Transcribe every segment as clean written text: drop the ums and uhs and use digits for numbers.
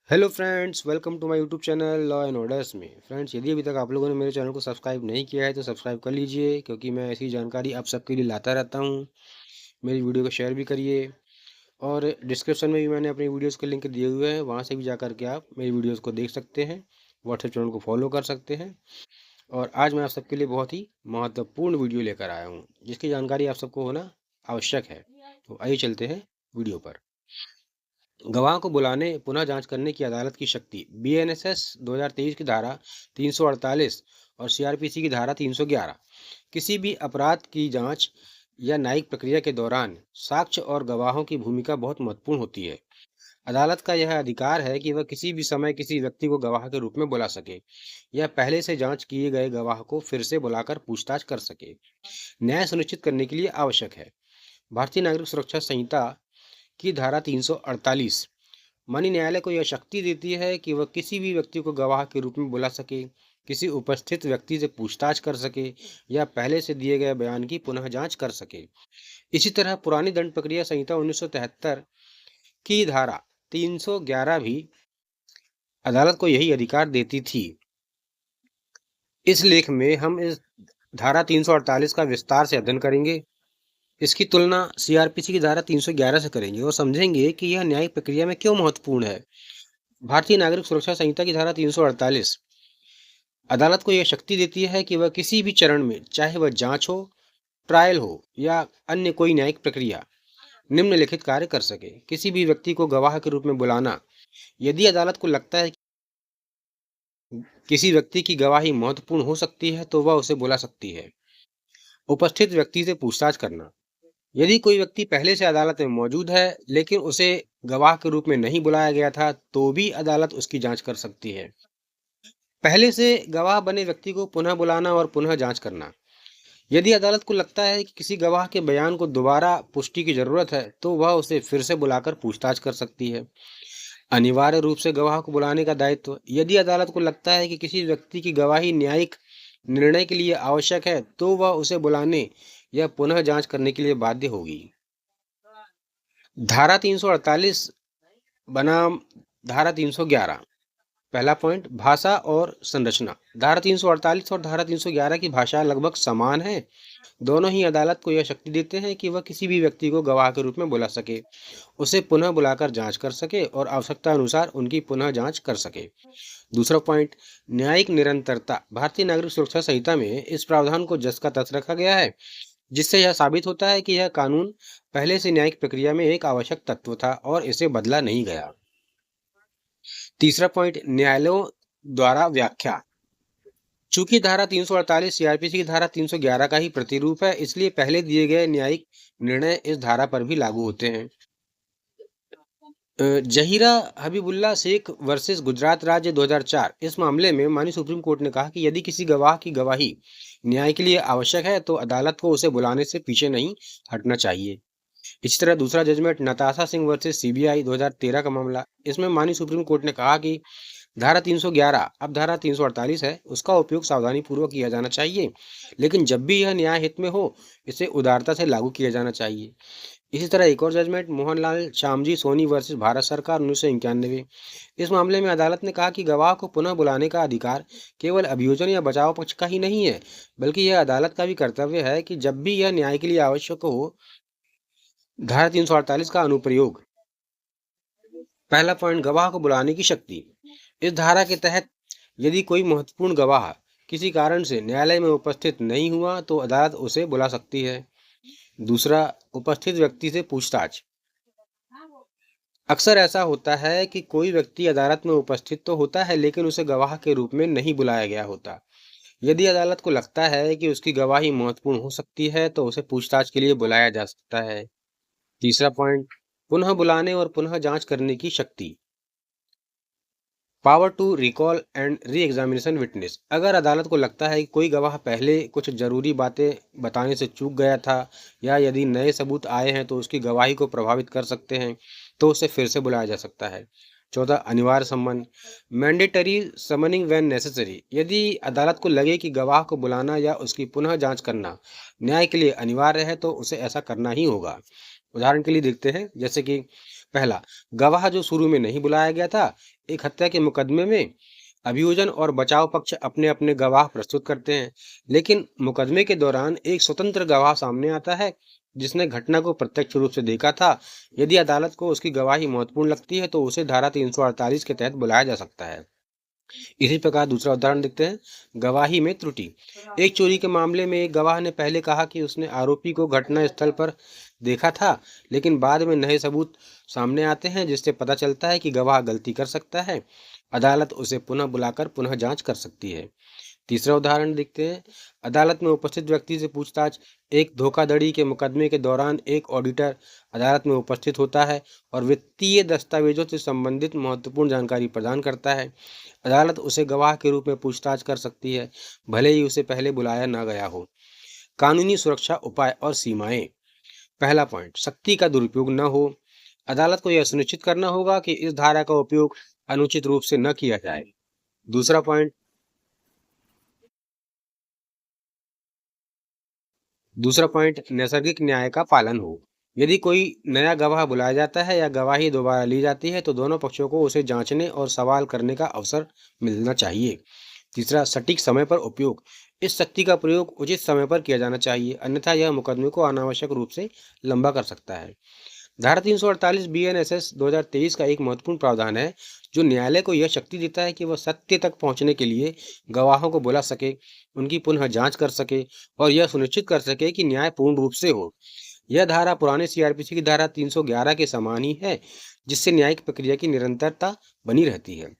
Hello friends, welcome to my YouTube channel law and orders में। Friends, यदि अभी तक आप लोगों ने मेरे चैनल को सब्सक्राइब नहीं किया है तो सब्सक्राइब कर लीजिए, क्योंकि मैं ऐसी जानकारी आप सबके लिए लाता रहता हूँ। मेरी वीडियो को शेयर भी करिए और डिस्क्रिप्शन में भी मैंने अपनी वीडियोस के लिंक दिए हुए हैं, वहाँ से भी जाकर के आप मेरी वीडियोस को देख सकते हैं। व्हाट्सएप चैनल को फॉलो कर सकते हैं। और आज मैं आप सबके लिए बहुत ही महत्वपूर्ण वीडियो लेकर आया हूँ, जिसकी जानकारी आप सबको होना आवश्यक है। तो आइए चलते हैं वीडियो पर। गवाह को बुलाने पुनः जांच करने की अदालत की शक्ति। बीएनएसएस 2023 की धारा 348 और सीआरपीसी की धारा 311 किसी भी अपराध की जांच या न्यायिक प्रक्रिया के दौरान साक्ष्य और गवाहों की भूमिका बहुत महत्वपूर्ण होती है। अदालत का यह अधिकार है कि वह किसी भी समय किसी व्यक्ति को गवाह के रूप में बुला सके या पहले से जांच किए गए गवाह को फिर से बुलाकर पूछताछ कर सके। न्याय सुनिश्चित करने के लिए आवश्यक है। भारतीय नागरिक सुरक्षा संहिता की धारा 348 माननीय न्यायालय को यह शक्ति देती है कि वह किसी भी व्यक्ति को गवाह के रूप में बुला सके, किसी उपस्थित व्यक्ति से पूछताछ कर सके या पहले से दिए गए बयान की पुनः जांच कर सके। इसी तरह पुरानी दंड प्रक्रिया संहिता 1973 की धारा 311 भी अदालत को यही अधिकार देती थी। इस लेख में हम इस धारा 348 का विस्तार से अध्ययन करेंगे। इसकी तुलना सीआरपीसी की धारा 311 से करेंगे और समझेंगे कि यह न्यायिक प्रक्रिया में क्यों महत्वपूर्ण है। भारतीय नागरिक सुरक्षा संहिता की धारा 348 अदालत को यह शक्ति देती है कि वह किसी भी चरण में, चाहे वह जांच हो, ट्रायल हो या अन्य कोई न्यायिक प्रक्रिया, निम्नलिखित कार्य कर सके। किसी भी व्यक्ति को गवाह के रूप में बुलाना। यदि अदालत को लगता है कि किसी व्यक्ति की गवाही महत्वपूर्ण हो सकती है तो वह उसे बुला सकती है। उपस्थित व्यक्ति से पूछताछ करना। यदि कोई व्यक्ति पहले से अदालत में मौजूद है लेकिन उसे गवाह के रूप में नहीं बुलाया गया था तो भी अदालत उसकी जांच कर सकती है। पहले से गवाह बने व्यक्ति को पुनः बुलाना और पुनः जांच करना। यदि अदालत को लगता है कि किसी गवाह के बयान को दोबारा पुष्टि की जरूरत है तो वह उसे फिर से बुलाकर पूछताछ कर सकती है। अनिवार्य रूप से गवाह को बुलाने का दायित्व। यदि अदालत को लगता है कि किसी व्यक्ति की गवाही न्यायिक निर्णय के लिए आवश्यक है तो वह उसे बुलाने या पुनः जांच करने के लिए बाध्य होगी। धारा 348 बनाम धारा 311। पहला पॉइंट, भाषा और संरचना। धारा 348 और धारा 311 की भाषा लगभग समान है। दोनों ही अदालत को यह शक्ति देते हैं कि वह किसी भी व्यक्ति को गवाह के रूप में बुला सके, उसे पुनः बुलाकर जांच कर सके और आवश्यकता अनुसार उनकी पुनः जांच कर सके। दूसरा पॉइंट, न्यायिक निरंतरता। भारतीय नागरिक सुरक्षा संहिता में इस प्रावधान को जस का तस रखा गया है, जिससे यह साबित होता है कि यह कानून पहले से न्यायिक प्रक्रिया में एक आवश्यक तत्व था और इसे बदला नहीं गया। तीसरा पॉइंट, न्यायालयों द्वारा व्याख्या। चूंकि धारा 348 सीआरपीसी की धारा 311 का ही प्रतिरूप है, इसलिए पहले दिए गए न्यायिक निर्णय इस धारा पर भी लागू होते हैं। जहीरा हबीबुल्ला शेख वर्सेस गुजरात राज्य 2004। इस मामले में माननीय सुप्रीम कोर्ट ने कहा कि यदि किसी गवाह की गवाही न्याय के लिए आवश्यक है तो अदालत को उसे बुलाने से पीछे नहीं हटना चाहिए। इसी तरह दूसरा judgement Natasha Singh versus CBI 2013 का मामला। इसमें माननीय सुप्रीम कोर्ट ने कहा कि धारा 311 अब धारा 348 है, उसका उपयोग सावधानी पूर्वक किया जाना चाहिए, लेकिन जब भी यह न्याय हित में हो इसे उदारता से लागू किया जाना चाहिए। इसी तरह एक और जजमेंट मोहनलाल श्यामजी सोनी वर्सेस भारत सरकार 1991। इस मामले में अदालत ने कहा कि गवाह को पुनः बुलाने का अधिकार केवल अभियोजन या बचाव पक्ष का ही नहीं है, बल्कि यह अदालत का भी कर्तव्य है कि जब भी यह न्याय के लिए आवश्यक हो। धारा 348 का अनुप्रयोग। पहला पॉइंट, गवाह को बुलाने की शक्ति। इस धारा के तहत यदि कोई महत्वपूर्ण गवाह किसी कारण से न्यायालय में उपस्थित नहीं हुआ तो अदालत उसे बुला सकती है। दूसरा, उपस्थित व्यक्ति से पूछताछ। अक्सर ऐसा होता है कि कोई व्यक्ति अदालत में उपस्थित तो होता है लेकिन उसे गवाह के रूप में नहीं बुलाया गया होता। यदि अदालत को लगता है कि उसकी गवाही महत्वपूर्ण हो सकती है तो उसे पूछताछ के लिए बुलाया जा सकता है। तीसरा पॉइंट, पुनः बुलाने और पुनः जांच करने की शक्ति। Power to recall and re examination witness. अगर अदालत को लगता है कि कोई गवाह पहले कुछ जरूरी बातें बताने से चूक गया था या यदि नए सबूत आए हैं तो उसकी गवाही को प्रभावित कर सकते हैं तो उसे फिर से बुलाया जा सकता है। चौथा, अनिवार्य सम्मन, मैंडेटरी समनिंग व्हेन नेसेसरी। यदि अदालत को लगे कि गवाह को बुलाना या उसकी पुनः जांच करना न्याय के लिए अनिवार्य है तो उसे ऐसा करना ही होगा। उदाहरण के लिए देखते हैं, जैसे कि पहला, गवाह जो शुरू में नहीं बुलाया गया था। एक हत्या के मुकदमे में अभियोजन और बचाव पक्ष अपने अपने गवाह प्रस्तुत करते हैं, लेकिन मुकदमे के दौरान एक स्वतंत्र गवाह सामने आता है जिसने घटना को प्रत्यक्ष रूप से देखा था। यदि अदालत को उसकी गवाही महत्वपूर्ण लगती है तो उसे धारा 348 के तहत बुलाया जा सकता है। इसी प्रकार दूसरा उदाहरण देखते हैं, गवाही में त्रुटि। एक चोरी के मामले में एक गवाह ने पहले कहा कि उसने आरोपी को घटना स्थल पर देखा था, लेकिन बाद में नए सबूत सामने आते हैं जिससे पता चलता है कि गवाह गलती कर सकता है। अदालत उसे पुनः बुलाकर पुनः जांच कर सकती है। तीसरा उदाहरण देखते हैं, अदालत में उपस्थित व्यक्ति से पूछताछ। एक धोखाधड़ी के मुकदमे के दौरान एक ऑडिटर अदालत में उपस्थित होता है और वित्तीय दस्तावेजों से संबंधित महत्वपूर्ण जानकारी प्रदान करता है। अदालत उसे गवाह के रूप में पूछताछ कर सकती है, भले ही उसे पहले बुलाया न गया हो। कानूनी सुरक्षा उपाय और सीमाएं। पहला पॉइंट, शक्ति का दुरुपयोग न हो। अदालत को यह सुनिश्चित करना होगा कि इस धारा का उपयोग अनुचित रूप से न किया जाए। दूसरा पॉइंट, नैसर्गिक न्याय का पालन हो। यदि कोई नया गवाह बुलाया जाता है या गवाही दोबारा ली जाती है तो दोनों पक्षों को उसे जांचने और सवाल करने का अवसर मिलना चाहिए। तीसरा, सटीक समय पर उपयोग। इस शक्ति का प्रयोग उचित समय पर किया जाना चाहिए, अन्यथा यह मुकदमे को अनावश्यक रूप से लंबा कर सकता है। धारा 348 BNSS 2023 का एक महत्वपूर्ण प्रावधान है जो न्यायालय को यह शक्ति देता है कि वह सत्य तक पहुंचने के लिए गवाहों को बुला सके, उनकी पुनः जांच कर सके और यह सुनिश्चित कर सके कि न्याय पूर्ण रूप से हो। यह धारा पुराने CRPC की धारा 311 के समान ही है, जिससे न्यायिक प्रक्रिया की निरंतरता बनी रहती है।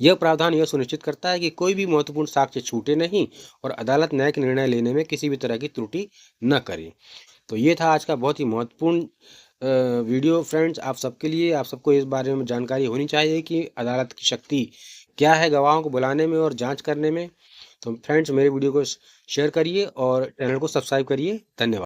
यह प्रावधान यह सुनिश्चित करता है कि कोई भी महत्वपूर्ण साक्ष्य छूटे नहीं और अदालत न्यायिक निर्णय लेने में किसी भी तरह की त्रुटि न करे। तो ये था आज का बहुत ही महत्वपूर्ण वीडियो फ्रेंड्स, आप सबके लिए। आप सबको इस बारे में जानकारी होनी चाहिए कि अदालत की शक्ति क्या है गवाहों को बुलाने में और जांच करने में। तो फ्रेंड्स, मेरे वीडियो को शेयर करिए और चैनल को सब्सक्राइब करिए। धन्यवाद।